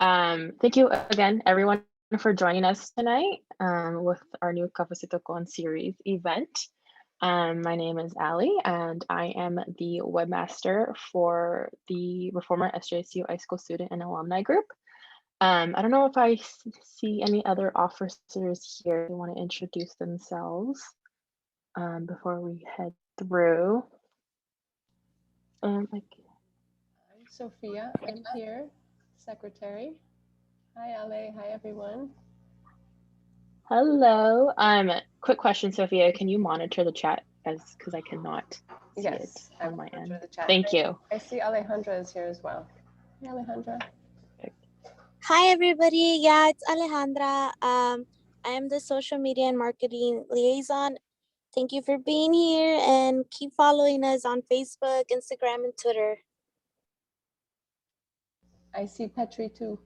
Thank you again, everyone, for joining us tonight with our new Cafecito Con series event. My name is Ali, and I am the webmaster for the Reformer SJSU High School Student and Alumni Group. I don't know if I see any other officers here who want to introduce themselves before we head through. I'm Sophia. I'm here, secretary. Hi, Ale. Hi, everyone. Hello. Quick question, Sophia. Can you monitor the chat because I cannot see it on my end? The chat. Thank you. I see Alejandra is here as well. Hey, Alejandra. Hi, everybody. Yeah, it's Alejandra. I am the social media and marketing liaison. Thank you for being here and keep following us on Facebook, Instagram, and Twitter. I see Petri too.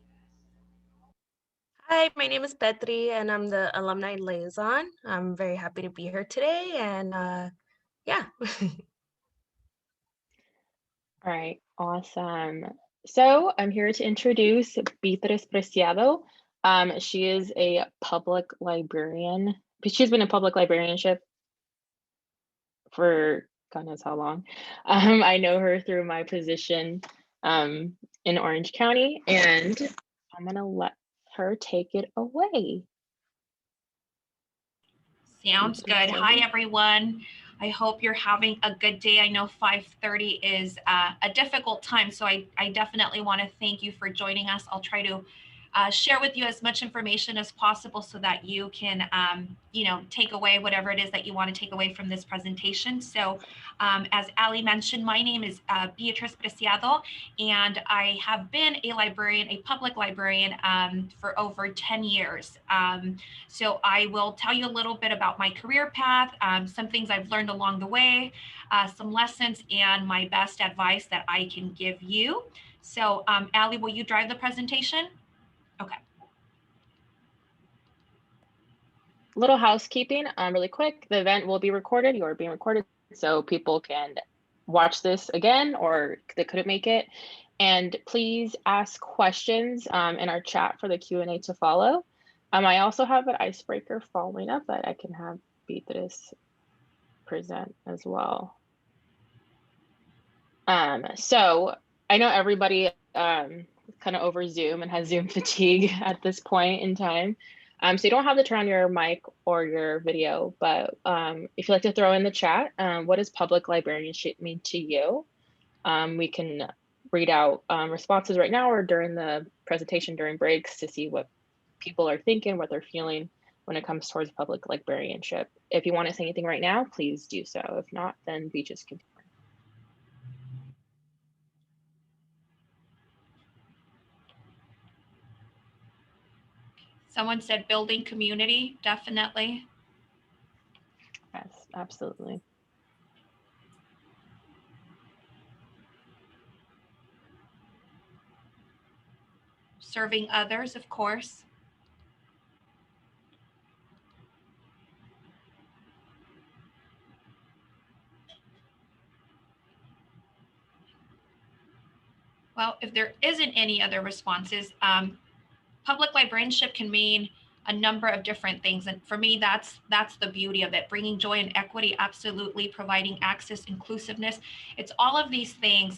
Hi, my name is Petri and I'm the alumni liaison. I'm very happy to be here today and yeah. All right, awesome. So I'm here to introduce Beatriz Preciado. She is a public librarian. She's been in public librarianship for God knows how long. I know her through my position in Orange County, and I'm gonna let her take it away. Sounds good. Hi, everyone. I hope you're having a good day. I know 5:30 is a difficult time, so I definitely want to thank you for joining us. I'll try to share with you as much information as possible so that you can, take away whatever it is that you want to take away from this presentation. So as Ali mentioned, my name is Beatriz Preciado, and I have been a librarian, a public librarian for over 10 years. So I will tell you a little bit about my career path, some things I've learned along the way, some lessons, and my best advice that I can give you. So Ali, will you drive the presentation? Okay. Little housekeeping, really quick. The event will be recorded. You are being recorded, so people can watch this again or they couldn't make it. And please ask questions in our chat for the Q&A to follow. I also have an icebreaker following up that I can have Beatriz present as well. So I know everybody kind of over Zoom and has Zoom fatigue at this point in time. So you don't have to turn on your mic or your video, but if you'd like to throw in the chat, what does public librarianship mean to you? We can read out responses right now or during the presentation during breaks to see what people are thinking, what they're feeling when it comes towards public librarianship. If you want to say anything right now, please do so. If not, then we just continue. Someone said building community, definitely. Yes, absolutely. Serving others, of course. Well, if there isn't any other responses, public librarianship can mean a number of different things. And for me, that's the beauty of it, bringing joy and equity, absolutely, providing access, inclusiveness. It's all of these things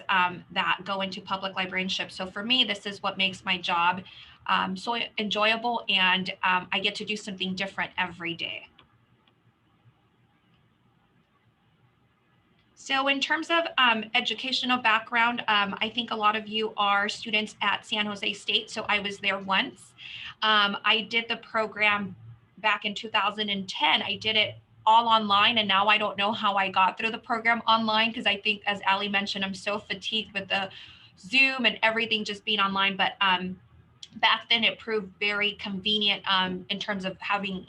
that go into public librarianship. So for me, this is what makes my job so enjoyable, and I get to do something different every day. So in terms of educational background, I think a lot of you are students at San Jose State. So I was there once. I did the program back in 2010. I did it all online, and now I don't know how I got through the program online, because I think, as Ali mentioned, I'm so fatigued with the Zoom and everything just being online. But back then it proved very convenient in terms of having,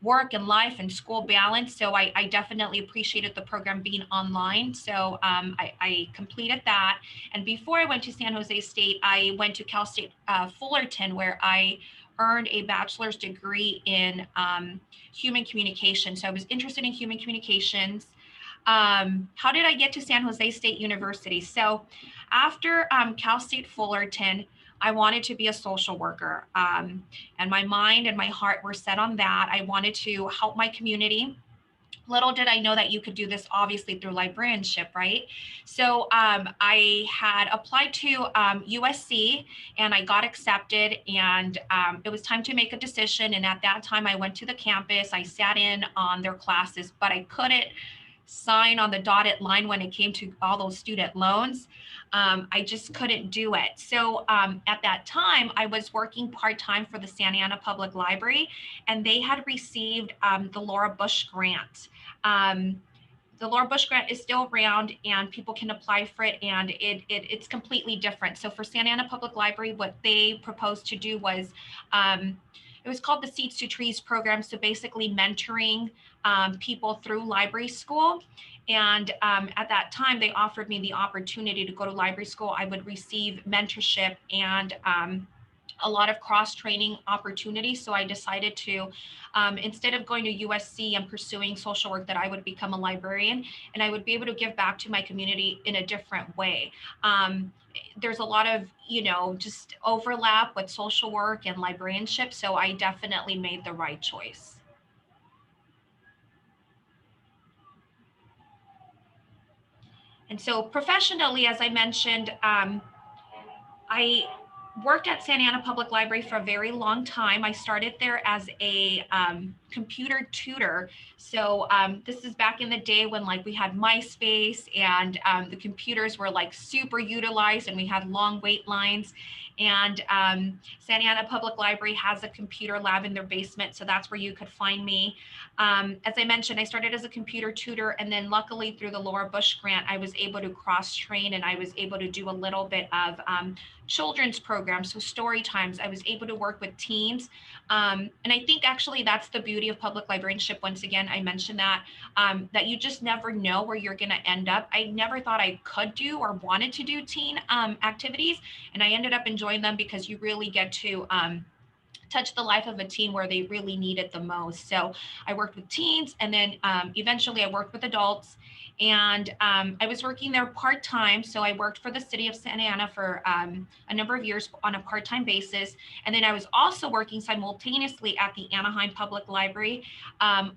work and life and school balance. So I definitely appreciated the program being online. So I completed that. And before I went to San Jose State, I went to Cal State Fullerton, where I earned a bachelor's degree in human communication. So I was interested in human communications. How did I get to San Jose State University? So after Cal State Fullerton, I wanted to be a social worker, and my mind and my heart were set on that. I wanted to help my community. Little did I know that you could do this obviously through librarianship, right? So I had applied to USC and I got accepted, and it was time to make a decision. And at that time I went to the campus, I sat in on their classes, but I couldn't sign on the dotted line when it came to all those student loans. I just couldn't do it. So at that time, I was working part-time for the Santa Ana Public Library, and they had received the Laura Bush grant. The Laura Bush grant is still around and people can apply for it, and it's completely different. So for Santa Ana Public Library, what they proposed to do was, it was called the Seeds to Trees program. So basically mentoring people through library school. And at that time, they offered me the opportunity to go to library school. I would receive mentorship and a lot of cross-training opportunities. So I decided to, instead of going to USC and pursuing social work, that I would become a librarian and I would be able to give back to my community in a different way. There's a lot of, just overlap with social work and librarianship. So I definitely made the right choice. And so professionally, as I mentioned, I worked at Santa Ana Public Library for a very long time. I started there as a computer tutor. So this is back in the day when we had MySpace and the computers were super utilized and we had long wait lines. And Santa Ana Public Library has a computer lab in their basement. So that's where you could find me. As I mentioned, I started as a computer tutor, and then luckily through the Laura Bush grant, I was able to cross-train and I was able to do a little bit of children's programs, so story times. I was able to work with teens. And I think actually that's the beauty of public librarianship. Once again, I mentioned that, that you just never know where you're gonna end up. I never thought I could do or wanted to do teen activities, and I ended up enjoying them because you really get to touch the life of a teen where they really need it the most. So I worked with teens, and then eventually I worked with adults, and I was working there part-time. So I worked for the city of Santa Ana for a number of years on a part-time basis. And then I was also working simultaneously at the Anaheim Public Library,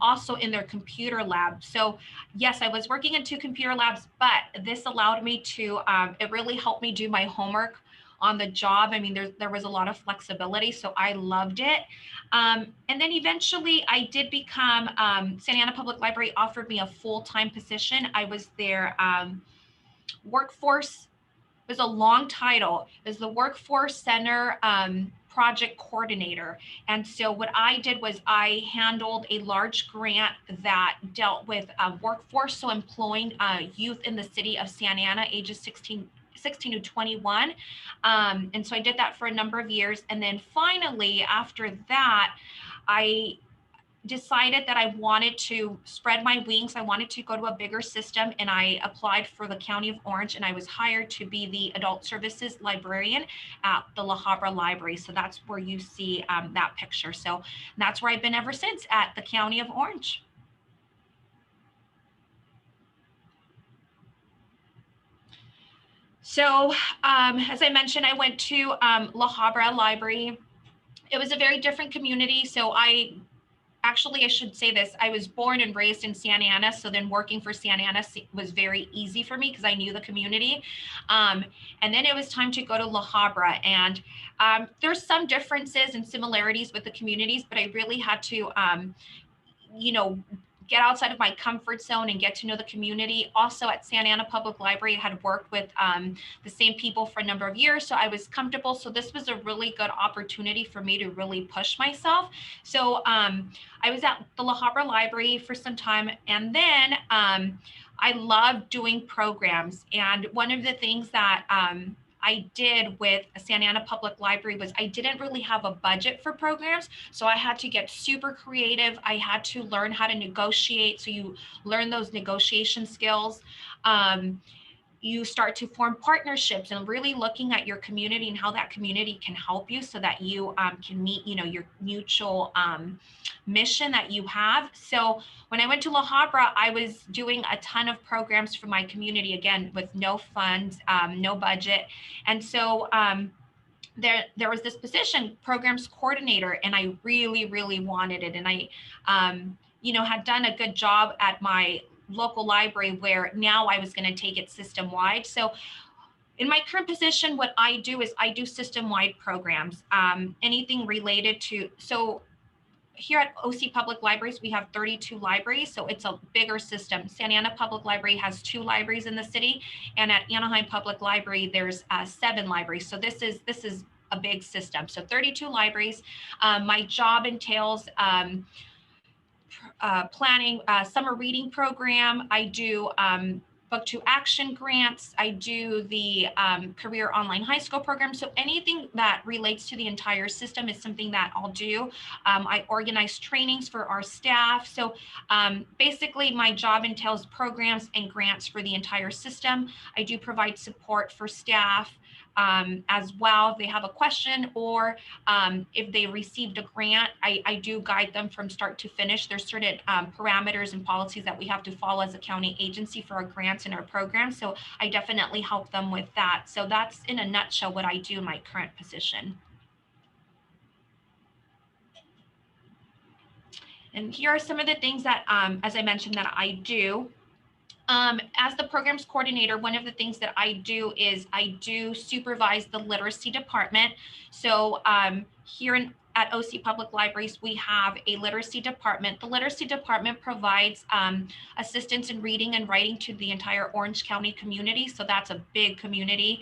also in their computer lab. So yes, I was working in 2 computer labs, but this allowed me to, it really helped me do my homework on the job. I mean, there was a lot of flexibility, so I loved it. And then eventually I did become, Santa Ana Public Library offered me a full-time position. I was their workforce, it was a long title, it was the Workforce Center project coordinator. And so what I did was I handled a large grant that dealt with workforce, so employing youth in the city of Santa Ana, ages 16 to 21. And so I did that for a number of years. And then finally, after that, I decided that I wanted to spread my wings. I wanted to go to a bigger system, and I applied for the County of Orange, and I was hired to be the adult services librarian at the La Habra Library. So that's where you see that picture. So that's where I've been ever since, at the County of Orange. So as I mentioned, I went to La Habra Library. It was a very different community. So I should say this, I was born and raised in Santa Ana. So then working for Santa Ana was very easy for me because I knew the community. And then it was time to go to La Habra. And there's some differences and similarities with the communities, but I really had to, get outside of my comfort zone and get to know the community. Also at Santa Ana Public Library, I had worked with the same people for a number of years, so I was comfortable. So this was a really good opportunity for me to really push myself. So I was at the La Habra Library for some time, and then I loved doing programs. And one of the things that I did with Santa Ana Public Library was I didn't really have a budget for programs. So I had to get super creative. I had to learn how to negotiate. So you learn those negotiation skills. you start to form partnerships and really looking at your community and how that community can help you so that you can meet, your mutual mission that you have. So when I went to La Habra, I was doing a ton of programs for my community, again, with no funds, no budget. And so there was this position, programs coordinator, and I really, really wanted it. And I, had done a good job at my local library where now I was going to take it system wide. So in my current position, what I do is I do system wide programs, anything related to, so here at OC Public Libraries, we have 32 libraries, so it's a bigger system. Santa Ana Public Library has 2 libraries in the city, and at Anaheim Public Library, there's 7 libraries. So this is a big system. So 32 libraries. My job entails planning a summer reading program. I do book to action grants. I do the career online high school program. So anything that relates to the entire system is something that I'll do. I organize trainings for our staff. So basically my job entails programs and grants for the entire system. I do provide support for staff as well if they have a question, or if they received a grant, I do guide them from start to finish. There's certain parameters and policies that we have to follow as a county agency for our grants and our programs. So I definitely help them with that. So that's in a nutshell what I do in my current position. And here are some of the things that, as I mentioned, that I do. As the programs coordinator, one of the things that I do is I do supervise the literacy department. So here at OC Public Libraries, we have a literacy department. The literacy department provides assistance in reading and writing to the entire Orange County community. So that's a big community.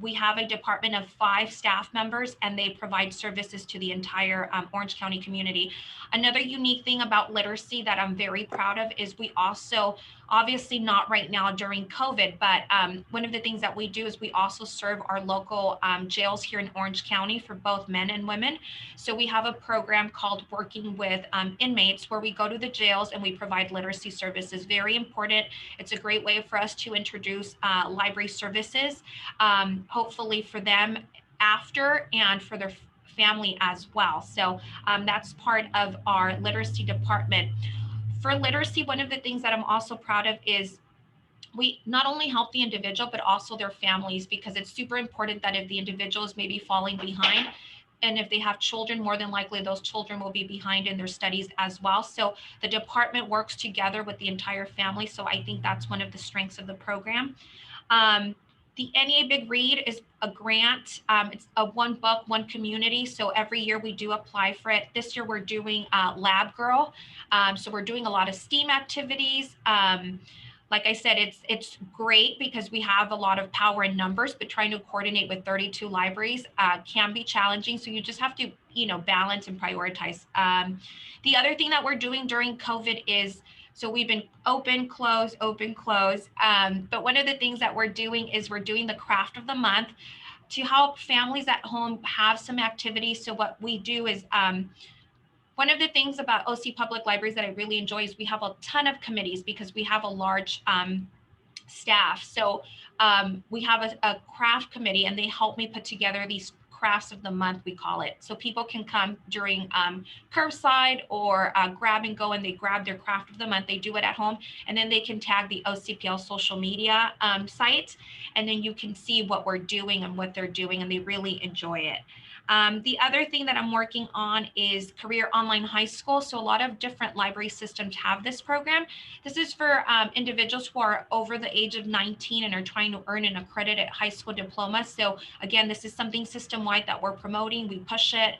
We have a department of 5 staff members, and they provide services to the entire Orange County community. Another unique thing about literacy that I'm very proud of is we also, obviously not right now during COVID, but one of the things that we do is we also serve our local jails here in Orange County for both men and women. So we have a program called Working with Inmates, where we go to the jails and we provide literacy services. Very important. It's a great way for us to introduce library services, hopefully for them after and for their family as well. So that's part of our literacy department. For literacy, one of the things that I'm also proud of is we not only help the individual, but also their families, because it's super important that if the individual is maybe falling behind, and if they have children, more than likely those children will be behind in their studies as well. So the department works together with the entire family. So I think that's one of the strengths of the program. The NEA Big Read is a grant. It's a one book, one community. So every year we do apply for it. This year we're doing Lab Girl. So we're doing a lot of STEAM activities. Like I said, it's great because we have a lot of power in numbers, but trying to coordinate with 32 libraries can be challenging. So you just have to, balance and prioritize. The other thing that we're doing during COVID is, so we've been open, close, open, close. But one of the things that we're doing is we're doing the craft of the month to help families at home have some activities. So what we do is, one of the things about OC Public Libraries that I really enjoy is we have a ton of committees because we have a large staff. So we have a craft committee, and they help me put together these crafts of the month, we call it. So people can come during curbside or grab and go, and they grab their craft of the month. They do it at home, and then they can tag the OCPL social media site, and then you can see what we're doing and what they're doing, and they really enjoy it. The other thing that I'm working on is Career Online High School. So a lot of different library systems have this program. This is for individuals who are over the age of 19 and are trying to earn an accredited high school diploma. So again, this is something system-wide that we're promoting. We push it.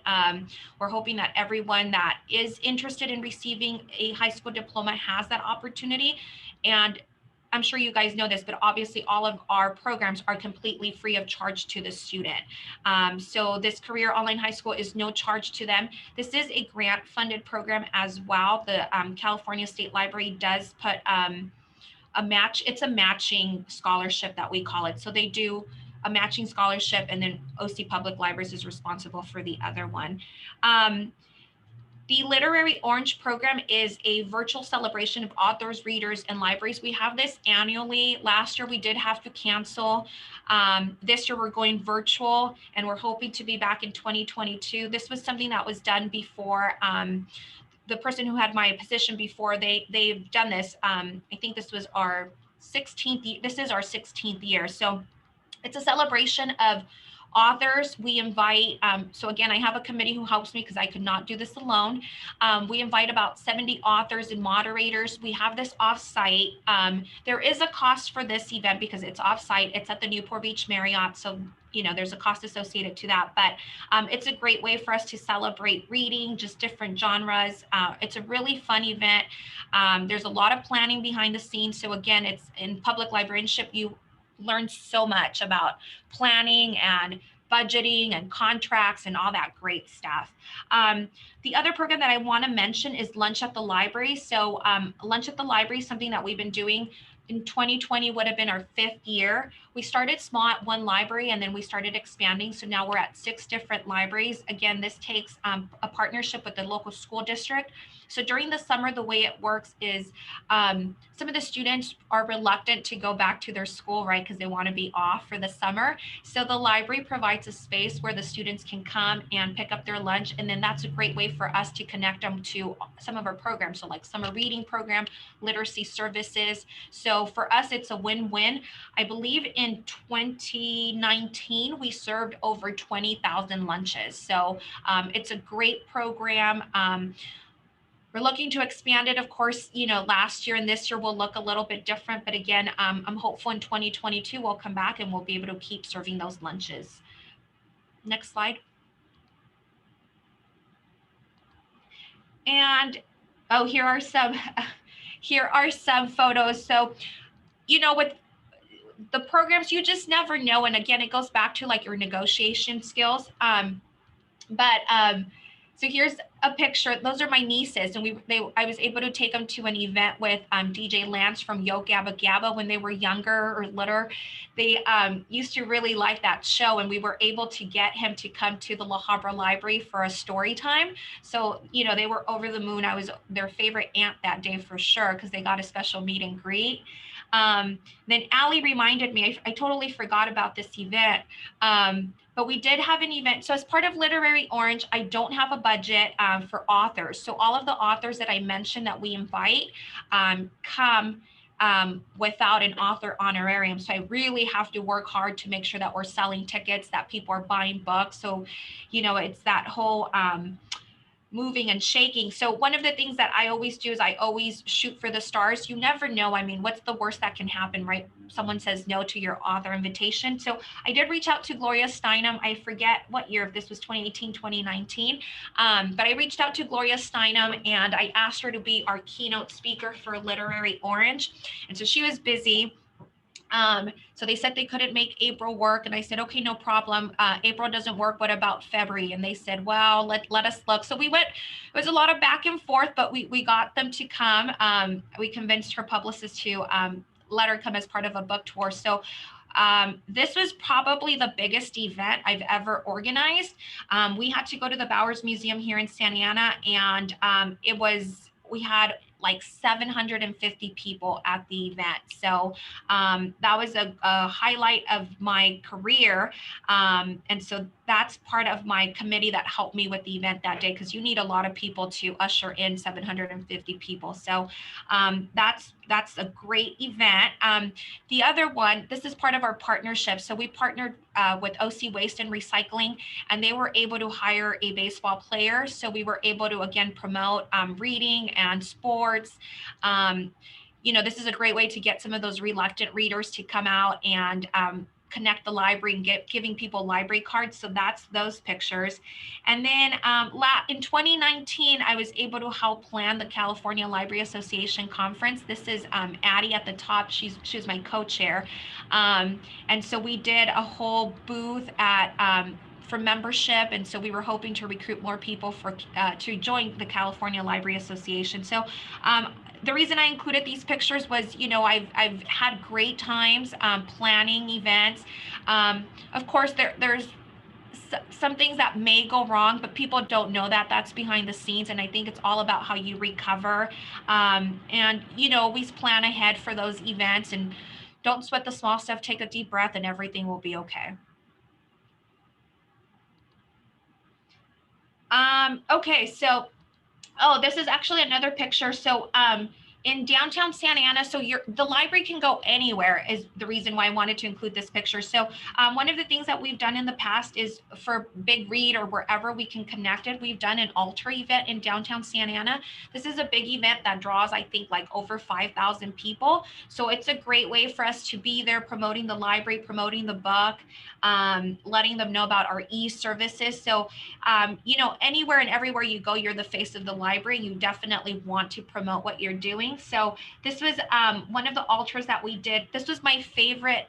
We're hoping that everyone that is interested in receiving a high school diploma has that opportunity. And I'm sure you guys know this, but obviously all of our programs are completely free of charge to the student. So this Career Online High School is no charge to them. This is a grant funded program as well. The California State Library does put it's a matching scholarship that we call it. So they do a matching scholarship, and then OC Public Libraries is responsible for the other one. The Literary Orange program is a virtual celebration of authors, readers, and libraries. We have this annually. Last year, we did have to cancel. This year, we're going virtual, and we're hoping to be back in 2022. This was something that was done before. The person who had my position before, they've done this. I think this was our 16th. This is our 16th year. So it's a celebration of authors. We invite, so again, I have a committee who helps me because I could not do this alone. We invite about 70 authors and moderators. We have this offsite. There is a cost for this event because it's offsite. It's at the Newport Beach Marriott. So, you know, there's a cost associated to that, but it's a great way for us to celebrate reading, just different genres. It's a really fun event. There's a lot of planning behind the scenes. So again, it's in public librarianship, you learn so much about planning and budgeting and contracts and all that great stuff. The other program that I want to mention is Lunch at the Library. So Lunch at the Library is something that we've been doing. In 2020 would have been our 5th year. We started small at one library and then we started expanding. So now we're at 6 different libraries. Again, this takes a partnership with the local school district. So during the summer, the way it works is some of the students are reluctant to go back to their school, right? Because they want to be off for the summer. So the library provides a space where the students can come and pick up their lunch. And then that's a great way for us to connect them to some of our programs. So like summer reading program, literacy services. So for us, it's a win-win. I believe in 2019, we served over 20,000 lunches. So it's a great program. We're looking to expand it. Of course, you know, last year and this year will look a little bit different, but again, I'm hopeful in 2022 we'll come back and we'll be able to keep serving those lunches. Next slide. And oh, here are some photos. So, you know, with the programs, you just never know. And again, it goes back to like your negotiation skills. So here's a picture. Those are my nieces, and I was able to take them to an event with DJ Lance from Yo Gabba Gabba when they were younger or littler. They used to really like that show, and we were able to get him to come to the La Habra Library for a story time. So, you know, they were over the moon. I was their favorite aunt that day for sure because they got a special meet and greet. Then Allie reminded me, I totally forgot about this event. But we did have an event. So as part of Literary Orange, I don't have a budget for authors. So all of the authors that I mentioned that we invite come without an author honorarium. So I really have to work hard to make sure that we're selling tickets, that people are buying books. So, you know, it's that whole moving and shaking. So one of the things that I always do is I always shoot for the stars. You never know. I mean, what's the worst that can happen, right? Someone says no to your author invitation. So I did reach out to Gloria Steinem. I forget what year, if this was 2018, 2019. But I reached out to Gloria Steinem and I asked her to be our keynote speaker for Literary Orange. And so she was busy. So they said they couldn't make April work. And I said, okay, no problem. April doesn't work. What about February? And they said, well, let us look. So we went, it was a lot of back and forth, but we got them to come. We convinced her publicist to let her come as part of a book tour. So this was probably the biggest event I've ever organized. We had to go to the Bowers Museum here in Santa Ana, and we had like 750 people at the event. So that was a highlight of my career. And so that's part of my committee that helped me with the event that day, because you need a lot of people to usher in 750 people. So that's a great event. The other one, this is part of our partnership. So we partnered with OC Waste and Recycling, and they were able to hire a baseball player. So we were able to, again, promote reading and sports. You know, this is a great way to get some of those reluctant readers to come out and connect the library and giving people library cards. So that's those pictures. And then in 2019, I was able to help plan the California Library Association conference. This is Addie at the top. She was my co-chair. And so we did a whole booth at for membership, and so we were hoping to recruit more people to join the California Library Association. So the reason I included these pictures was, you know, I've had great times planning events. Of course, there's some things that may go wrong, but people don't know that. That's behind the scenes, and I think it's all about how you recover. And always plan ahead for those events, and don't sweat the small stuff. Take a deep breath, and everything will be okay. Okay, so this is actually another picture. So in downtown Santa Ana, so the library can go anywhere is the reason why I wanted to include this picture. So one of the things that we've done in the past is for Big Read or wherever we can connect it, we've done an altar event in downtown Santa Ana. This is a big event that draws, I think, like over 5,000 people. So it's a great way for us to be there promoting the library, promoting the book, letting them know about our e-services. So, anywhere and everywhere you go, you're the face of the library. You definitely want to promote what you're doing. So this was one of the altars that we did. This was my favorite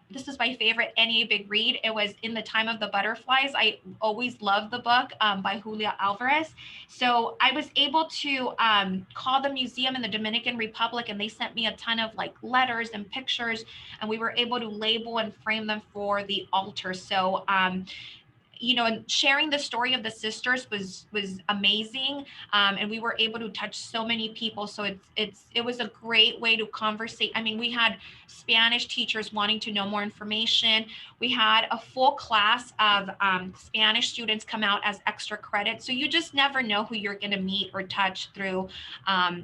NA Big Read. It was In the Time of the Butterflies. I always loved the book by Julia Alvarez. So I was able to call the museum in the Dominican Republic, and they sent me a ton of like letters and pictures, and we were able to label and frame them for the altar. So and sharing the story of the sisters was amazing, and we were able to touch so many people. So it was a great way to conversate. I mean, we had Spanish teachers wanting to know more information. We had a full class of Spanish students come out as extra credit. So you just never know who you're going to meet or touch through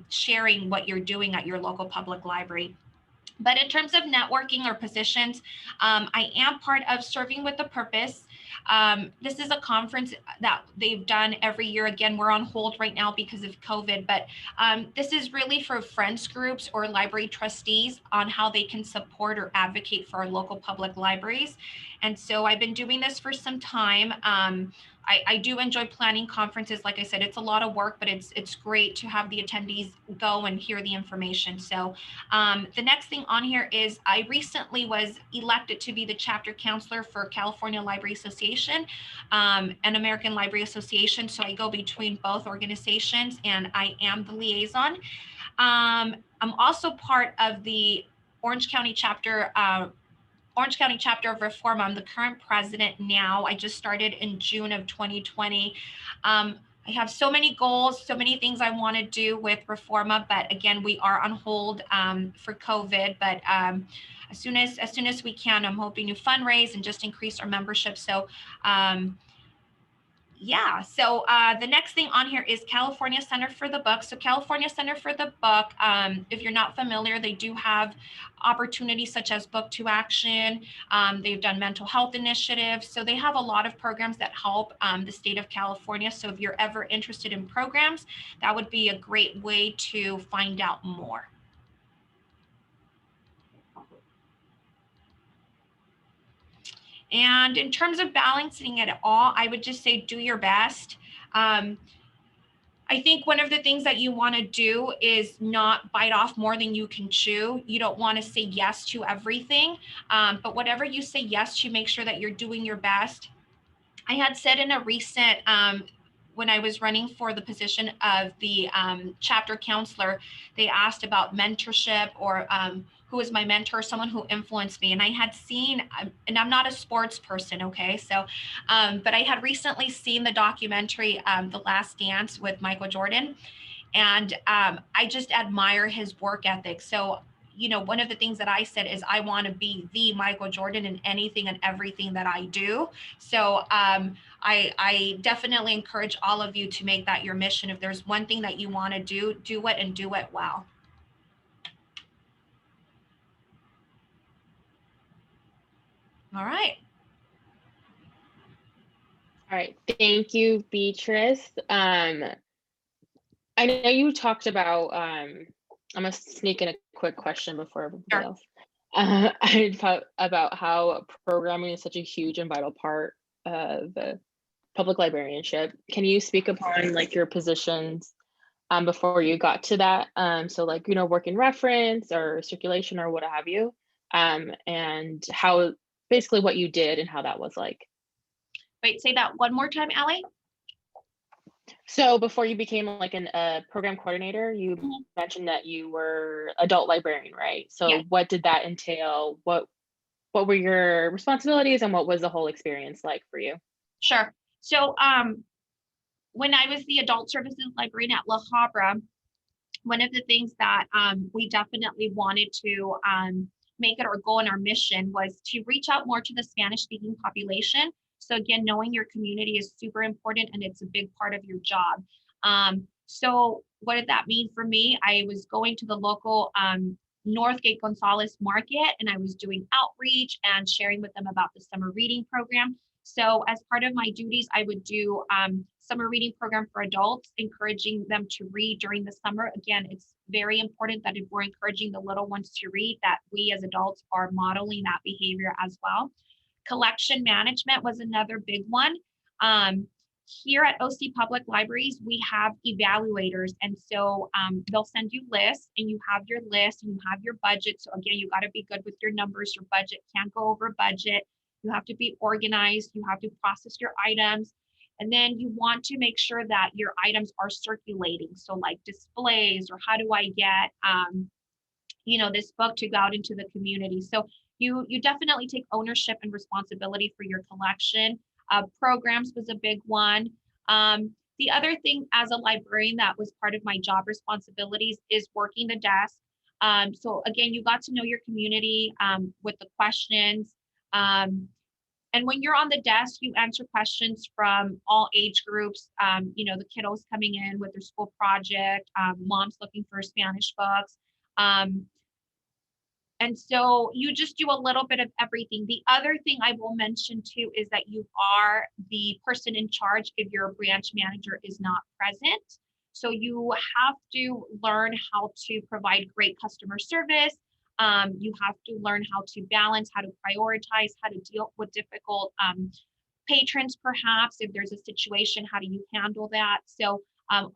sharing what you're doing at your local public library. But in terms of networking or positions, I am part of Serving with a Purpose. This is a conference that they've done every year. Again, we're on hold right now because of COVID, but this is really for friends groups or library trustees on how they can support or advocate for our local public libraries. And so I've been doing this for some time. I do enjoy planning conferences. Like I said, it's a lot of work, but it's great to have the attendees go and hear the information. So the next thing on here is I recently was elected to be the chapter counselor for California Library Association and American Library Association. So I go between both organizations, and I am the liaison. I'm also part of the Orange County chapter of Reform. I'm the current president now. I just started in June of 2020. I have so many goals, so many things I want to do with Reforma, but again, we are on hold for COVID. But as soon as we can, I'm hoping to fundraise and just increase our membership. So yeah, so the next thing on here is California Center for the Book. So California Center for the Book, if you're not familiar, they do have opportunities such as Book to Action. They've done mental health initiatives. So they have a lot of programs that help the state of California. So if you're ever interested in programs, that would be a great way to find out more. And in terms of balancing it all, I would just say do your best. I think one of the things that you want to do is not bite off more than you can chew. You don't want to say yes to everything, but whatever you say yes to, make sure that you're doing your best. I had said in a recent, when I was running for the position of the chapter counselor, they asked about mentorship or who was my mentor, someone who influenced me. And I had seen, and I'm not a sports person, okay? So, but I had recently seen the documentary, The Last Dance with Michael Jordan. And I just admire his work ethic. So, one of the things that I said is I want to be the Michael Jordan in anything and everything that I do. So I definitely encourage all of you to make that your mission. If there's one thing that you want to do it and do it well. All right. All right. Thank you, Beatriz. I know you talked about, I'm going to sneak in a quick question before everybody else. I talked about how programming is such a huge and vital part of public librarianship. Can you speak upon like your positions before you got to that? So like, working reference or circulation or what have you, and how basically what you did and how that was like. Wait, say that one more time, Allie. So before you became like a program coordinator, you mentioned that you were adult librarian, right? So yeah. What did that entail? What were your responsibilities and what was the whole experience like for you? Sure. So when I was the adult services librarian at La Habra, one of the things that we definitely wanted to make it our goal and our mission was to reach out more to the Spanish speaking population. So again, knowing your community is super important and it's a big part of your job. So what did that mean for me? I was going to the local Northgate Gonzalez market, and I was doing outreach and sharing with them about the summer reading program. So as part of my duties, I would do summer reading program for adults, encouraging them to read during the summer. Again, it's very important that if we're encouraging the little ones to read, that we as adults are modeling that behavior as well. Collection management was another big one. Here at OC Public Libraries, we have evaluators. And so they'll send you lists, and you have your list and you have your budget. So again, you got to be good with your numbers. Your budget can't go over budget. You have to be organized. You have to process your items. And then you want to make sure that your items are circulating. So like displays, or how do I get, this book to go out into the community. So you definitely take ownership and responsibility for your collection. Programs was a big one. The other thing as a librarian that was part of my job responsibilities is working the desk. So again, you got to know your community with the questions. And when you're on the desk, you answer questions from all age groups, the kiddos coming in with their school project, moms looking for Spanish books. And so you just do a little bit of everything. The other thing I will mention too is that you are the person in charge if your branch manager is not present. So you have to learn how to provide great customer service. You have to learn how to balance, how to prioritize, how to deal with difficult patrons, perhaps. If there's a situation, how do you handle that? So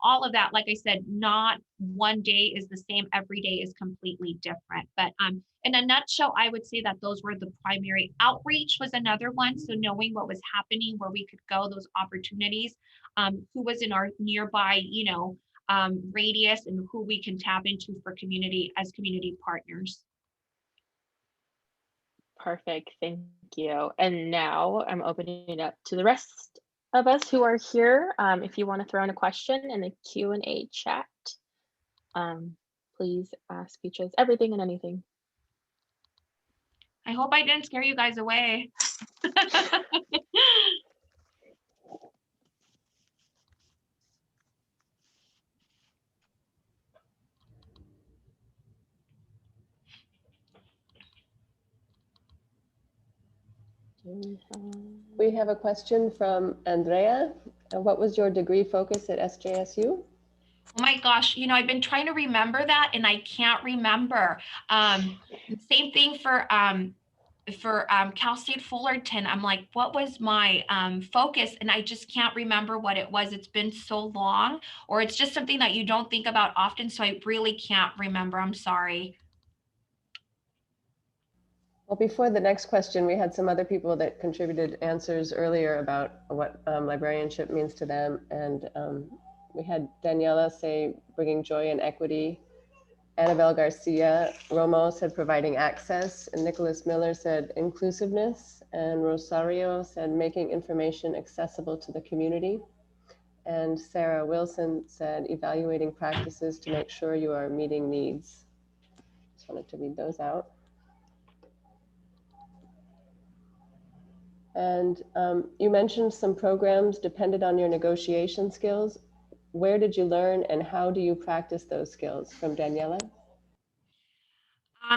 all of that, like I said, not one day is the same. Every day is completely different. But in a nutshell, I would say that those were the primary. Outreach was another one. So knowing what was happening, where we could go, those opportunities, who was in our nearby, radius, and who we can tap into for community as community partners. Perfect, thank you. And now I'm opening it up to the rest of us who are here. If you want to throw in a question in the Q&A chat, please ask Beatriz everything and anything. I hope I didn't scare you guys away. We have a question from Andrea. What was your degree focus at SJSU? Oh my gosh, I've been trying to remember that and I can't remember. Same thing for Cal State Fullerton. I'm like, what was my focus? And I just can't remember what it was. It's been so long, or it's just something that you don't think about often. So I really can't remember. I'm sorry. Well, before the next question, we had some other people that contributed answers earlier about what librarianship means to them. And we had Daniela say bringing joy and equity. Annabelle Garcia Romo said providing access. And Nicholas Miller said inclusiveness. And Rosario said making information accessible to the community. And Sarah Wilson said evaluating practices to make sure you are meeting needs. Just wanted to read those out. And you mentioned some programs depended on your negotiation skills. Where did you learn and how do you practice those skills? From Daniela?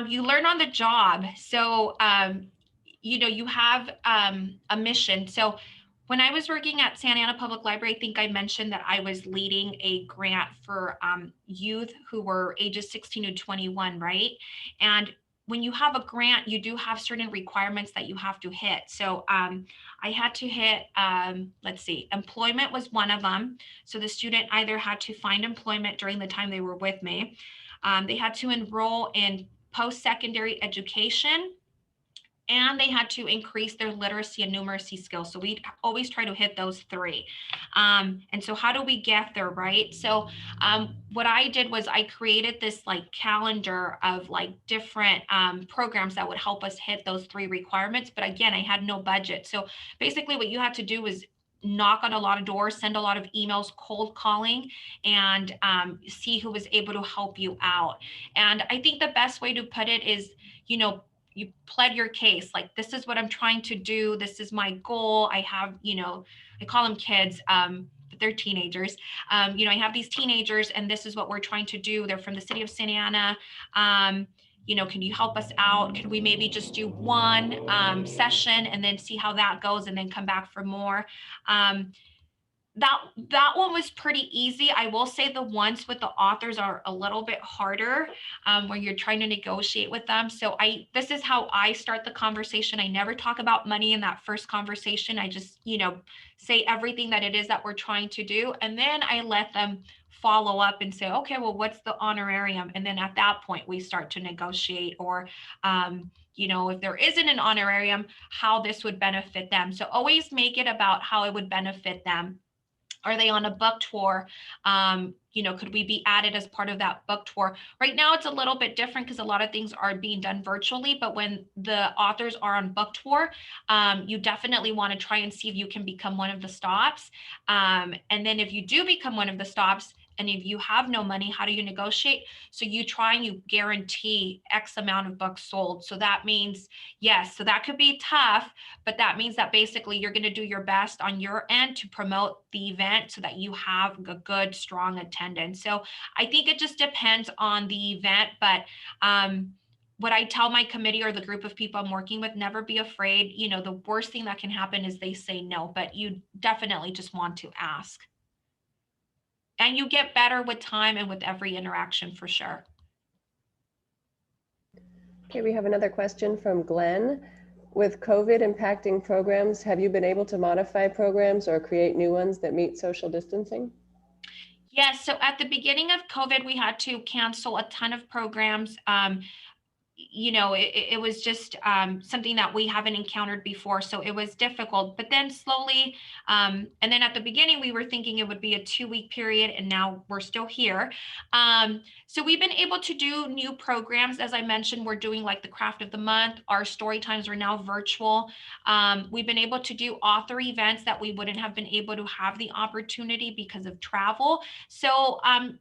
You learn on the job. So, you have a mission. So when I was working at Santa Ana Public Library, I think I mentioned that I was leading a grant for youth who were ages 16 to 21, right? And when you have a grant, you do have certain requirements that you have to hit. So I had to hit, let's see, employment was one of them. So the student either had to find employment during the time they were with me. They had to enroll in post-secondary education, and they had to increase their literacy and numeracy skills. So we always try to hit those three. And so how do we get there, right? So what I did was I created this like calendar of like different programs that would help us hit those three requirements. But again, I had no budget. So basically what you had to do was knock on a lot of doors, send a lot of emails, cold calling, and see who was able to help you out. And I think the best way to put it is, you know, you pled your case, like, this is what I'm trying to do. This is my goal. I have, you know, I call them kids, but they're teenagers. You know, I have these teenagers and this is what we're trying to do. They're from the city of Santa Ana. You know, can you help us out? Could we maybe just do one session and then see how that goes and then come back for more? That one was pretty easy. I will say the ones with the authors are a little bit harder, where you're trying to negotiate with them. So this is how I start the conversation. I never talk about money in that first conversation. I just, you know, say everything that it is that we're trying to do. And then I let them follow up and say, okay, well, what's the honorarium? And then at that point we start to negotiate, or, you know, if there isn't an honorarium, how this would benefit them. So always make it about how it would benefit them. Are they on a book tour? You know, could we be added as part of that book tour? Right now, it's a little bit different because a lot of things are being done virtually, but when the authors are on book tour, you definitely want to try and see if you can become one of the stops. And then if you do become one of the stops, and if you have no money, how do you negotiate? So you try and you guarantee X amount of books sold. So that means, yes, so that could be tough, but that means that basically you're going to do your best on your end to promote the event so that you have a good, strong attendance. So I think it just depends on the event, but what I tell my committee or the group of people I'm working with, never be afraid. You know, the worst thing that can happen is they say no, but you definitely just want to ask. And you get better with time and with every interaction for sure. Okay, we have another question from Glenn. With COVID impacting programs, have you been able to modify programs or create new ones that meet social distancing? Yes, so at the beginning of COVID, we had to cancel a ton of programs. You know, it was just something that we haven't encountered before. So it was difficult, but then slowly, and then at the beginning, we were thinking it would be a 2-week period, and now we're still here. So we've been able to do new programs. As I mentioned, we're doing like the craft of the month. Our story times are now virtual. We've been able to do author events that we wouldn't have been able to have the opportunity because of travel. So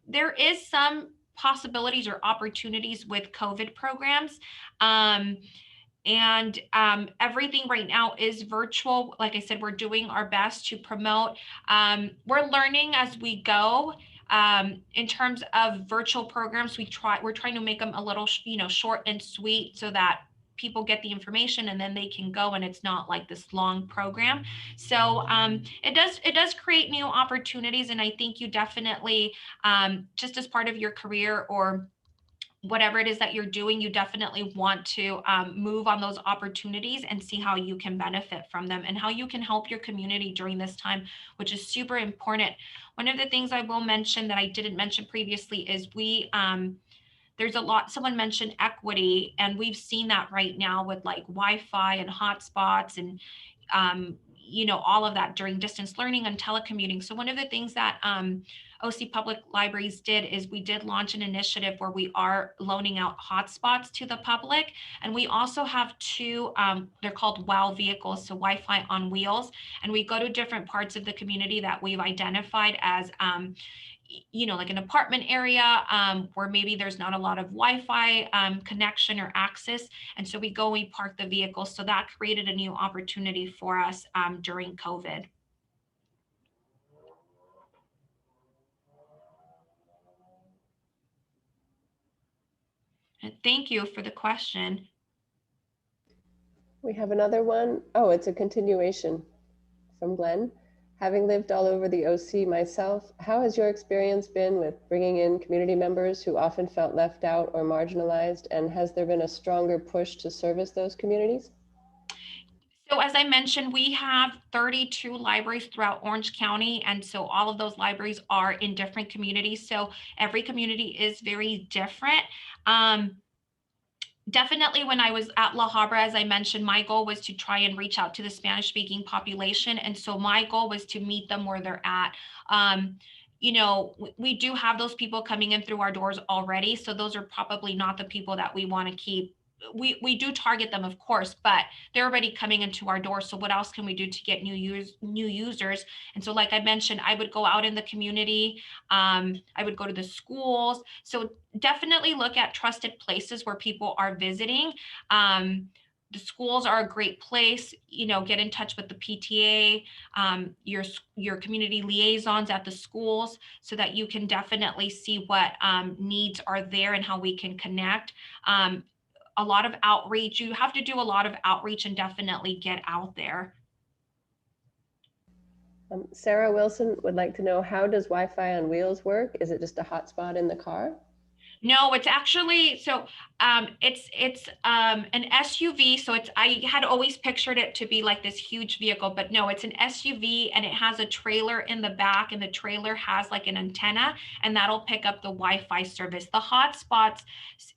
there is some possibilities or opportunities with COVID programs. And everything right now is virtual. Like I said, we're doing our best to promote. We're learning as we go. In terms of virtual programs, we're trying to make them a little, you know, short and sweet so that people get the information and then they can go and it's not like this long program. So it does create new opportunities. And I think you definitely, just as part of your career or whatever it is that you're doing, you definitely want to move on those opportunities and see how you can benefit from them and how you can help your community during this time, which is super important. One of the things I will mention that I didn't mention previously is there's a lot, someone mentioned equity, and we've seen that right now with like Wi-Fi and hotspots and, you know, all of that during distance learning and telecommuting. So one of the things that OC Public Libraries did is we did launch an initiative where we are loaning out hotspots to the public. And we also have 2, they're called WOW vehicles, so Wi-Fi on wheels. And we go to different parts of the community that we've identified as you know, like an apartment area where maybe there's not a lot of Wi-Fi connection or access. And so we go, we park the vehicles. So that created a new opportunity for us during COVID. And thank you for the question. We have another one. Oh, it's a continuation from Glenn. Having lived all over the OC myself, how has your experience been with bringing in community members who often felt left out or marginalized? And has there been a stronger push to service those communities? So as I mentioned, we have 32 libraries throughout Orange County. And so all of those libraries are in different communities. So every community is very different. Definitely when I was at La Habra, as I mentioned, my goal was to try and reach out to the Spanish speaking population. And so my goal was to meet them where they're at. You know, we do have those people coming in through our doors already. So those are probably not the people that we want to keep, we do target them, of course, but they're already coming into our door. So what else can we do to get new users? And so, like I mentioned, I would go out in the community. I would go to the schools. So definitely look at trusted places where people are visiting. The schools are a great place. Get in touch with the PTA, your community liaisons at the schools, so that you can definitely see what needs are there and how we can connect. A lot of outreach. You have to do a lot of outreach and definitely get out there. Sarah Wilson would like to know, how does Wi-Fi on wheels work? Is it just a hotspot in the car? No, it's actually, so it's an SUV. So I had always pictured it to be like this huge vehicle, but no, it's an SUV, and it has a trailer in the back, and the trailer has like an antenna, and that'll pick up the Wi-Fi service. The hotspots,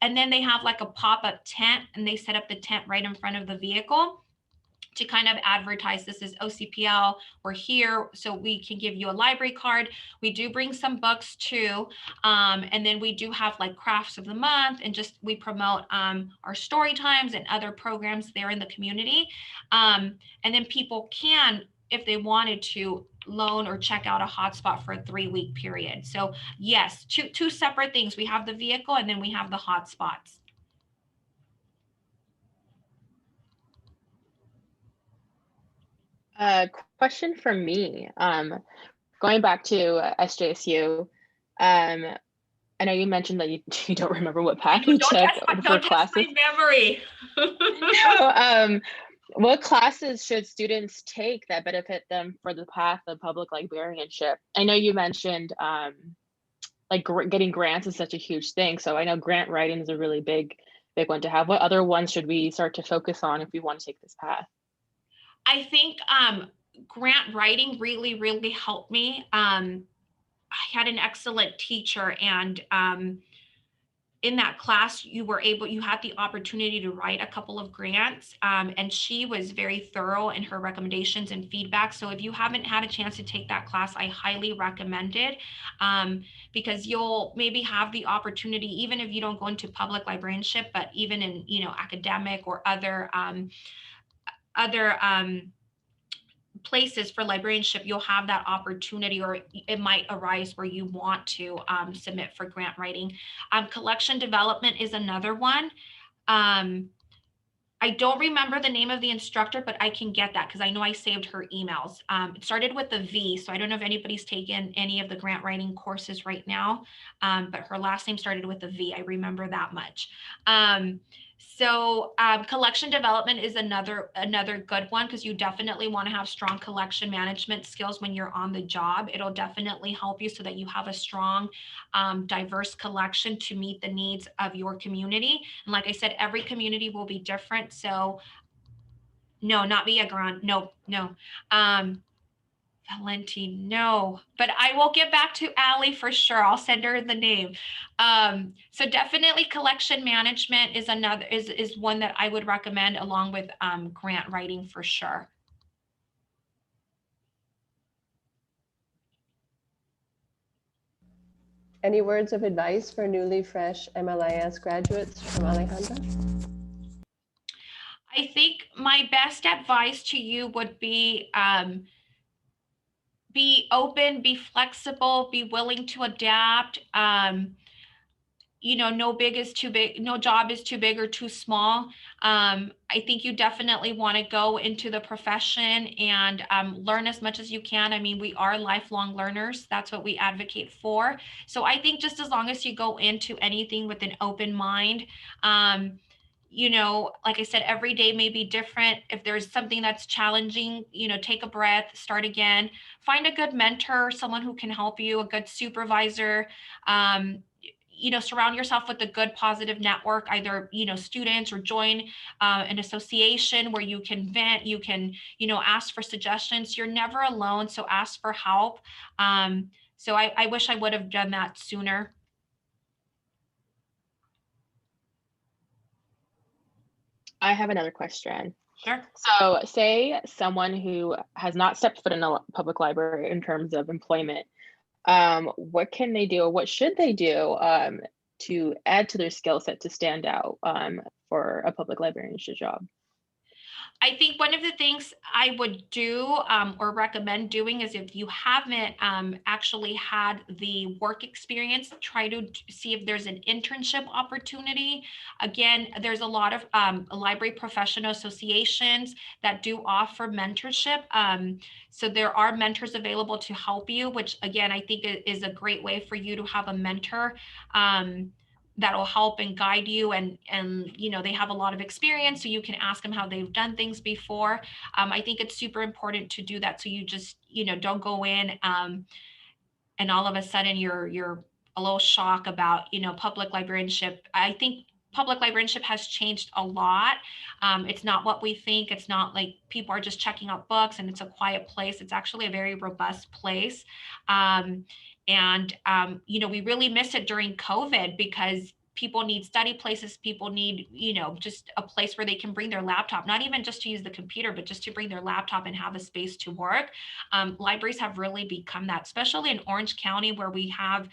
and then they have like a pop-up tent, and they set up the tent right in front of the vehicle to kind of advertise, this is OCPL, we're here, so we can give you a library card. We do bring some books too. And then we do have like crafts of the month, and just we promote our story times and other programs there in the community. And then people can, if they wanted to, loan or check out a hotspot for a 3-week period. So yes, two separate things. We have the vehicle, and then we have the hotspots. Question for me, going back to SJSU, I know you mentioned that you don't remember what path you took for classes. Test my memory. No, what classes should students take that benefit them for the path of public librarianship? I know you mentioned like getting grants is such a huge thing, so I know grant writing is a really big one to have. What other ones should we start to focus on if we want to take this path? I think grant writing really, really helped me. I had an excellent teacher, and in that class, you had the opportunity to write a couple of grants, and she was very thorough in her recommendations and feedback. So if you haven't had a chance to take that class, I highly recommend it, because you'll maybe have the opportunity, even if you don't go into public librarianship, but even in academic or other places for librarianship, you'll have that opportunity, or it might arise where you want to submit for grant writing. Collection development is another one. I don't remember the name of the instructor, but I can get that because I know I saved her emails. It started with a V, so I don't know if anybody's taken any of the grant writing courses right now, but her last name started with a V. I remember that much. So collection development is another good one, because you definitely want to have strong collection management skills when you're on the job. It'll definitely help you so that you have a strong, diverse collection to meet the needs of your community. And like I said, every community will be different. So no, not Villa Grande. No. Valentine, no, but I will get back to Allie for sure. I'll send her the name. So definitely collection management is another is one that I would recommend, along with grant writing for sure. Any words of advice for newly fresh MLIS graduates from Alejandra? I think my best advice to you would be open, be flexible, be willing to adapt. No big is too big, no job is too big or too small. I think you definitely want to go into the profession and learn as much as you can. I mean, we are lifelong learners. That's what we advocate for. So I think just as long as you go into anything with an open mind, like I said, every day may be different. If there's something that's challenging, take a breath, start again, find a good mentor, someone who can help you, a good supervisor, surround yourself with a good positive network, either, students, or join an association where you can vent, you can, ask for suggestions. You're never alone. So ask for help. So I wish I would have done that sooner. I have another question. Sure. So say someone who has not stepped foot in a public library in terms of employment, what can they do? What should they do to add to their skill set to stand out for a public librarianship job? I think one of the things I would do or recommend doing is, if you haven't actually had the work experience, try to see if there's an internship opportunity. Again, there's a lot of library professional associations that do offer mentorship. So there are mentors available to help you, which again, I think is a great way for you to have a mentor that'll help and guide you, and you know, they have a lot of experience, so you can ask them how they've done things before. I think it's super important to do that, so you just, you know, don't go in and all of a sudden you're a little shocked about, you know, public librarianship. I think public librarianship has changed a lot. It's not what we think. It's not like people are just checking out books and it's a quiet place. It's actually a very robust place. You know, we really miss it during COVID because people need study places. People need, you know, just a place where they can bring their laptop, not even just to use the computer, but just to bring their laptop and have a space to work. Libraries have really become that, especially in Orange County, where we have,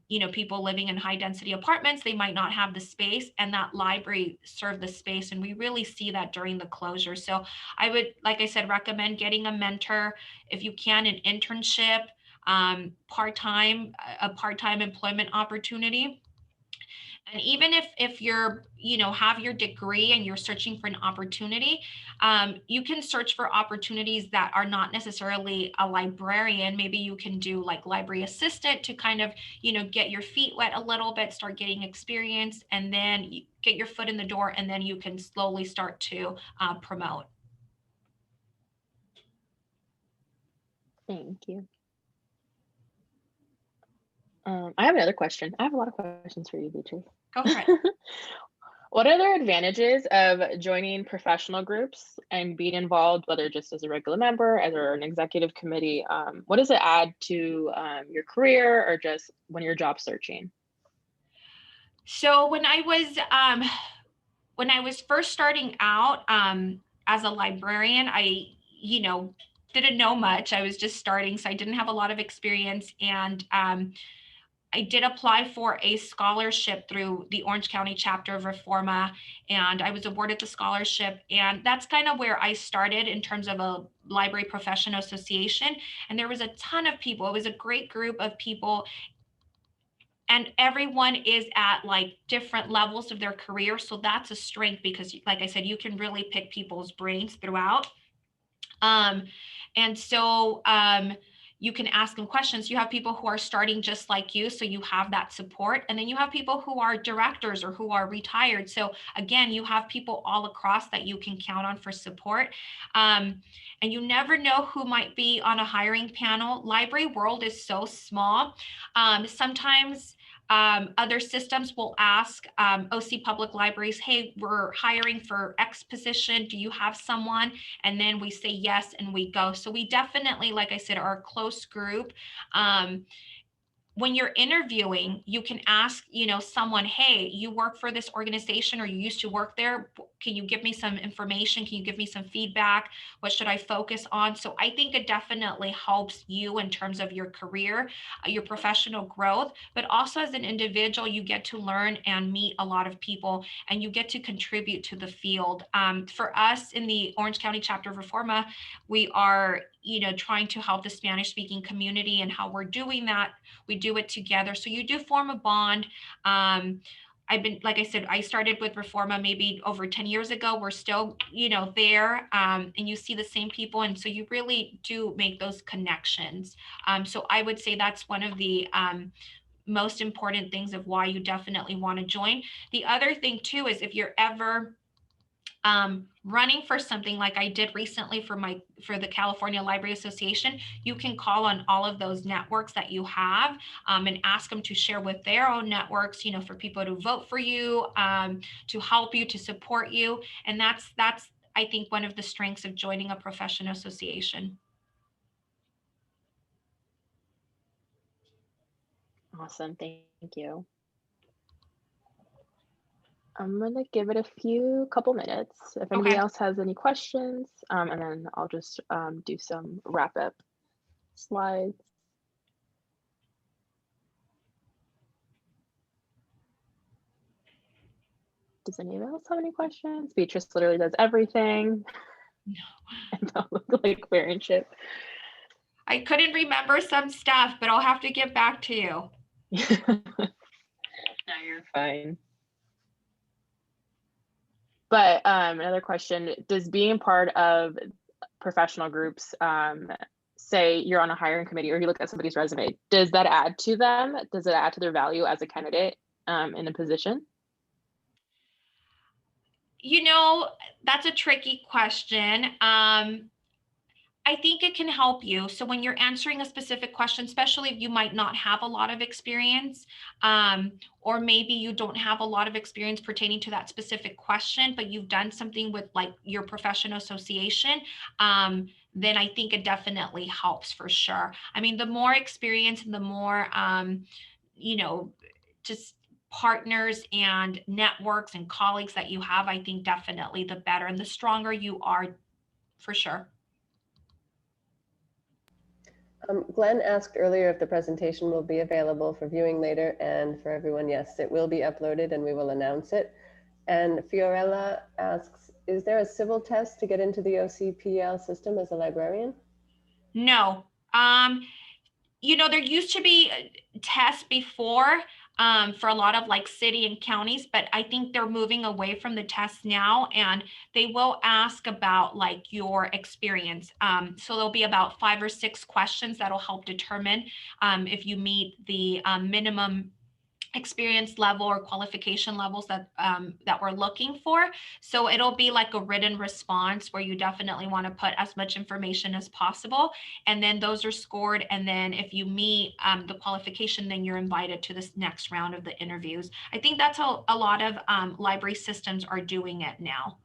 you know, people living in high density apartments. They might not have the space, and that library served the space. And we really see that during the closure. So I would, like I said, recommend getting a mentor. If you can, an internship, a part-time employment opportunity. And even if you're, you know, have your degree and you're searching for an opportunity, you can search for opportunities that are not necessarily a librarian. Maybe you can do like library assistant to kind of, you know, get your feet wet a little bit, start getting experience, and then get your foot in the door, and then you can slowly start to promote. Thank you. I have another question. I have a lot of questions for you, Beatriz. Go for it. What are the advantages of joining professional groups and being involved, whether just as a regular member, as an executive committee? What does it add to your career, or just when you're job searching? So when I was first starting out as a librarian, I, you know, didn't know much. I was just starting, so I didn't have a lot of experience. And I did apply for a scholarship through the Orange County chapter of Reforma, and I was awarded the scholarship. And that's kind of where I started in terms of a library professional association. And there was a ton of people. It was a great group of people. And everyone is at like different levels of their career. So that's a strength, because like I said, you can really pick people's brains throughout. And so you can ask them questions. You have people who are starting just like you, so you have that support. And then you have people who are directors or who are retired. So again, you have people all across that you can count on for support. And you never know who might be on a hiring panel. Library world is so small. Sometimes other systems will ask OC Public Libraries, hey, we're hiring for X position. Do you have someone? And then we say yes, and we go. So we definitely, like I said, are a close group. When you're interviewing, you can ask, you know, someone, hey, you work for this organization, or you used to work there. Can you give me some information? Can you give me some feedback? What should I focus on? So I think it definitely helps you in terms of your career, your professional growth, but also as an individual, you get to learn and meet a lot of people, and you get to contribute to the field. For us in the Orange County chapter of Reforma, we are, you know, trying to help the Spanish speaking community, and how we're doing that, we do it together. So you do form a bond. I've been, like I said, I started with Reforma maybe over 10 years ago. We're still, you know, there, and you see the same people. And so you really do make those connections. So I would say that's one of the most important things of why you definitely want to join. The other thing too is, if you're ever running for something like I did recently for the California Library Association, you can call on all of those networks that you have and ask them to share with their own networks, you know, for people to vote for you, to help you, to support you. And that's I think one of the strengths of joining a professional association. Awesome, thank you. I'm gonna give it couple minutes if anybody else has any questions, and then I'll just do some wrap up slides. Does anyone else have any questions? Beatrice literally does everything. No. And Public Librarianship. I couldn't remember some stuff, but I'll have to get back to you. No, you're fine. But another question, does being part of professional groups, say you're on a hiring committee or you look at somebody's resume, does that add to them? Does it add to their value as a candidate in a position? You know, that's a tricky question. I think it can help you. So when you're answering a specific question, especially if you might not have a lot of experience, or maybe you don't have a lot of experience pertaining to that specific question, but you've done something with like your professional association, then I think it definitely helps for sure. I mean, the more experience and the more, you know, just partners and networks and colleagues that you have, I think definitely the better and the stronger you are for sure. Glenn asked earlier if the presentation will be available for viewing later, and for everyone, yes, it will be uploaded and we will announce it. And Fiorella asks, is there a civil test to get into the OCPL system as a librarian? No. You know, there used to be tests before for a lot of like city and counties, but I think they're moving away from the tests now, and they will ask about like your experience. So there'll be about 5 or 6 questions that'll help determine if you meet the minimum experience level or qualification levels that that we're looking for. So it'll be like a written response where you definitely want to put as much information as possible, and then those are scored, and then if you meet the qualification, then you're invited to this next round of the interviews. I think that's how a lot of library systems are doing it now.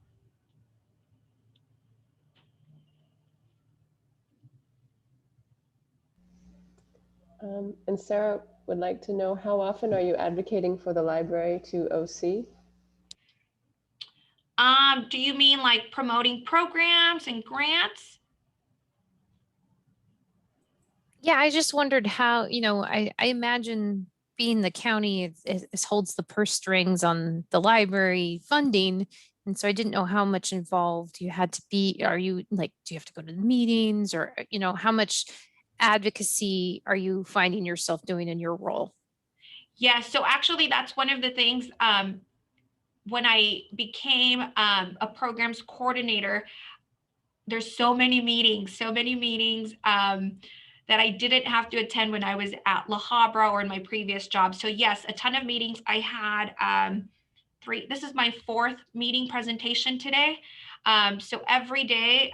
And Sarah would like to know, how often are you advocating for the library to OC? Do you mean like promoting programs and grants? Yeah, I just wondered how, you know, I imagine being the county is holds the purse strings on the library funding. And so I didn't know how much involved you had to be. Are you like, do you have to go to the meetings, or, you know, how much advocacy are you finding yourself doing in your role? Yeah, so actually that's one of the things when I became a programs coordinator, there's so many meetings that I didn't have to attend when I was at La Habra or in my previous job. So yes, a ton of meetings. I had 3, this is my 4th meeting presentation today. So every day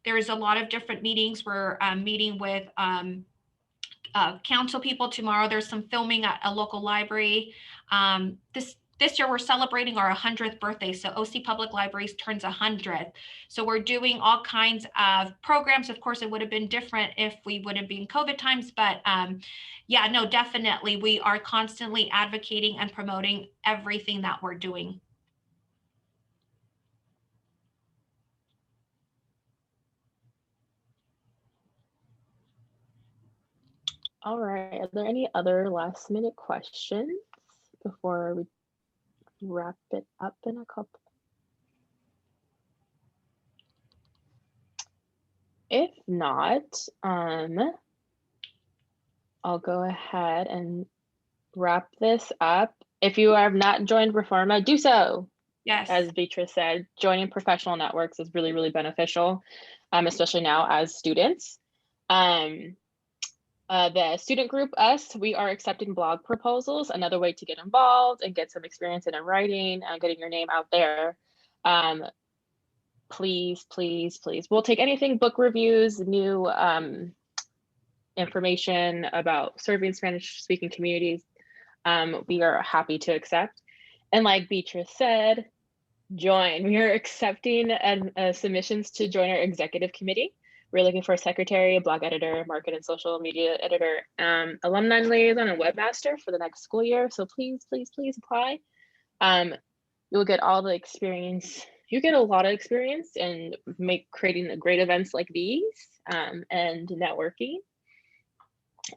there's a lot of different meetings. We're meeting with council people. Tomorrow there's some filming at a local library. This year we're celebrating our 100th birthday. So OC Public Libraries turns 100. So we're doing all kinds of programs. Of course, it would have been different if we wouldn't be in COVID times, but yeah, no, definitely. We are constantly advocating and promoting everything that we're doing. All right, are there any other last minute questions before we wrap it up in a couple? If not, I'll go ahead and wrap this up. If you have not joined Reforma, do so. Yes. As Beatrice said, joining professional networks is really, really beneficial, especially now as students. The student group, us, we are accepting blog proposals, another way to get involved and get some experience in writing and getting your name out there. Please, please, please. We'll take anything, book reviews, new information about serving Spanish speaking communities. We are happy to accept. And like Beatrice said, join. We are accepting submissions to join our executive committee. We're looking for a secretary, a blog editor, market and social media editor, alumni liaison, and webmaster for the next school year. So please, please, please apply. You'll get all the experience. You get a lot of experience in creating the great events like these and networking.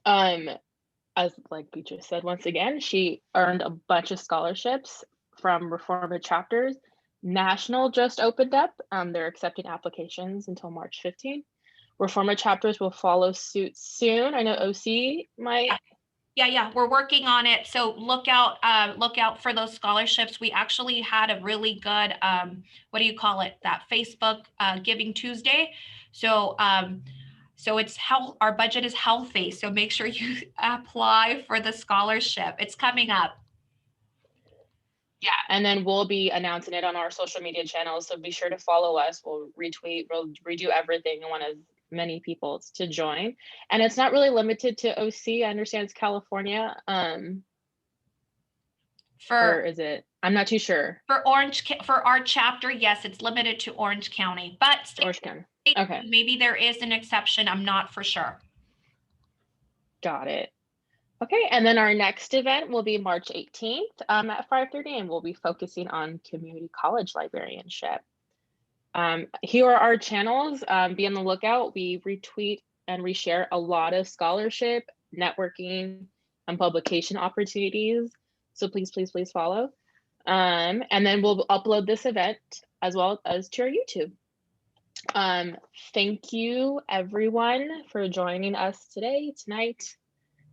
As like Beatrice said, once again, she earned a bunch of scholarships from Reforma chapters. National just opened up. They're accepting applications until March 15th. Reforma chapters will follow suit soon. I know OC might. Yeah, we're working on it. So look out for those scholarships. We actually had a really good, what do you call it? That Facebook Giving Tuesday. So it's how our budget is healthy. So make sure you apply for the scholarship. It's coming up. Yeah, and then we'll be announcing it on our social media channels. So be sure to follow us. We'll retweet, we'll redo everything. I want as many people to join. And it's not really limited to OC. I understand it's California. Or is it? I'm not too sure. For our chapter, yes, it's limited to Orange County, but Orange County. Okay. Maybe there is an exception. I'm not for sure. Got it. Okay, and then our next event will be March 18th at 5:30, and we'll be focusing on community college librarianship. Here are our channels. Be on the lookout. We retweet and reshare a lot of scholarship, networking, and publication opportunities. So please follow. And then we'll upload this event as well as to our YouTube. Thank you everyone for joining us tonight.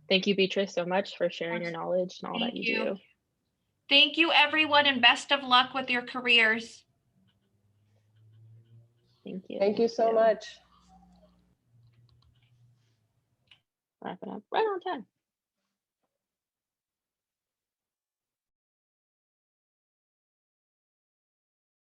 Thank you, Beatriz, so much for sharing your knowledge and all that you do. Thank you, everyone, and best of luck with your careers. Thank you. Thank you so much. Wrapping up right on time.